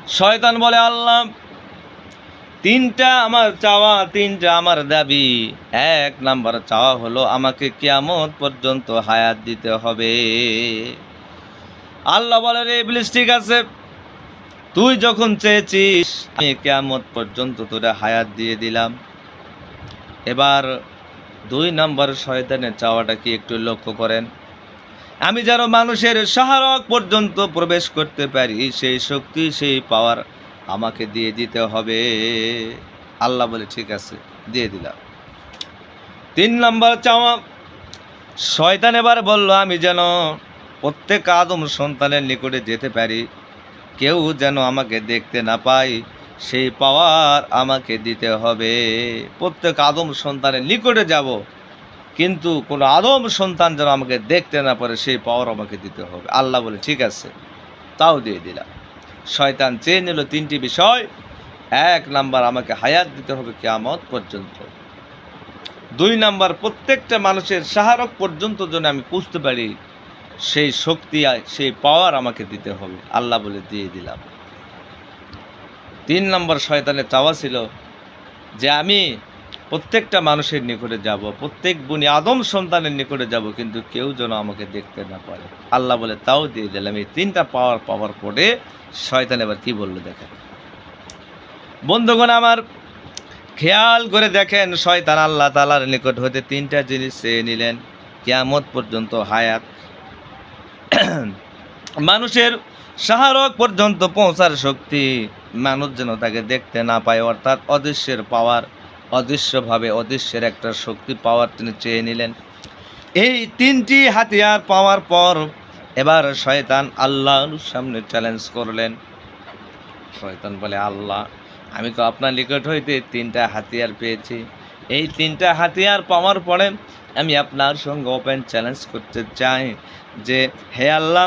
শয়তান বলে, আল্লাহ, তিনটা আমার চাওয়া, তিনটা আমার দাবি। এক নাম্বার চাওয়া হলো আমাকে কিয়ামত পর্যন্ত হায়াত দিতে হবে। আল্লাহ বলে, রে ইবলিস, ঠিক আছে, তুই যখন চেয়েছিস আমি কিয়ামত পর্যন্ত তোরা হায়াত দিয়ে দিলাম। এবার 2 নম্বর শয়তানের চাওয়াটা কি একটু লক্ষ্য করেন। আমি যেন মানুষের শাহরগ পর্যন্ত প্রবেশ করতে পারি, সেই শক্তি, সেই পাওয়ার আমাকে দিয়ে দিতে হবে। আল্লাহ বলে, ঠিক আছে, দিয়ে দিলাম। 3 নম্বর চাওয়া, শয়তান এবার বলল, আমি যেন প্রত্যেক আদম সন্তানের নিকটে যেতে পারি, কেউ যেন আমাকে দেখতে না পায়, সেই পাওয়ার আমাকে দিতে হবে। প্রত্যেক আদম সন্তানের নিকটে যাব, কিন্তু কোনো আদম সন্তান যেন আমাকে দেখতে না পারে, সেই পাওয়ার আমাকে দিতে হবে। আল্লাহ বলে, ঠিক আছে, তাও দিয়ে দিলাম। শয়তান চেয়ে নিল 3টি বিষয়। 1 নাম্বার, আমাকে হায়াত দিতে হবে কিয়ামত পর্যন্ত। 2 নাম্বার, প্রত্যেকটা মানুষের শাহরগ পর্যন্ত যেন আমি পৌঁছতে পারি, সেই শক্তি, সেই পাওয়ার আমাকে দিতে হবে। আল্লাহ বলে, দিয়ে দিলাম। 3 নম্বর শয়তানের চাওয়া ছিল যে আমি প্রত্যেকটা মানুষের নিকটে যাব, প্রত্যেক বনি আদম সন্তানের নিকটে যাব, কিন্তু কেউ যেন আমাকে দেখতে না পারে। আল্লাহ বলে, তাও দিয়ে দিলাম। এই 3টা পাওয়ার পাওয়ার পরে শয়তান এবার কি বললো দেখেন। বন্ধুগণ আমার, খেয়াল করে দেখেন, শয়তান আল্লাহ তাআলার নিকট হতে 3টা জিনিস চেয়ে নিলেন। কিয়ামত পর্যন্ত হায়াত, মানুষের শাহরগ পর্যন্ত পৌঁছার শক্তি, মানুষ যেন তাকে দেখতে না পায়, অর্থাৎ অদৃশ্যের পাওয়ার, অদৃশ্যভাবে অদৃশ্যের একটা শক্তি পাওয়ার তিনি চেয়ে নিলেন। এই 3টি হাতিয়ার পাওয়ার পর এবার শয়তান আল্লাহর সামনে চ্যালেঞ্জ করলেন। শয়তান বলে, আল্লাহ, আমি তো আপনার নিকট হইতে 3টা হাতিয়ার পেয়েছি। এই 3টা হাতিয়ার পাওয়ার পরে আমি আপনার সঙ্গে ওপেন চ্যালেঞ্জ করতে চাই যে, হে আল্লাহ,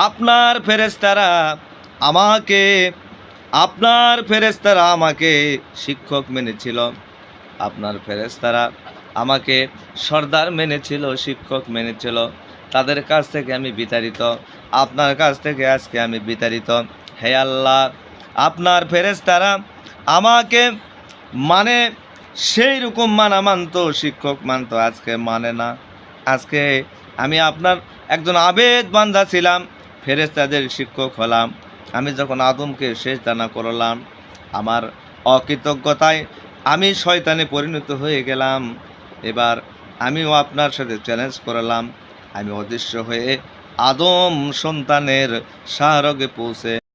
আপনার ফেরেশতারা আমাকে শিক্ষক মেনেছিল, আপনার ফেরেশতারা আমাকে সর্দার মেনেছিল, শিক্ষক মেনেছিল। তাদের কাছ থেকে আমি বিতাড়িত, আপনার কাছ থেকে আজকে আমি বিতাড়িত। হে আল্লাহ, আপনার ফেরেশতারা আমাকে মানে সেই রকম মানতো, শিক্ষক মানতো, আজকে মানে না। আজকে আমি আপনার একজন আবেদ বান্দা ছিলাম, ফেরেশতাদের শিক্ষক হলাম। আমি যখন আদমকে সিজদা না করলাম, আমার অকৃতজ্ঞতায় আমি শয়তানে পরিণত হয়ে গেলাম। এবার আমিও আপনার সাথে চ্যালেঞ্জ করলাম, আমি অদৃশ্য হয়ে আদম সন্তানের শাহরগে পৌঁছে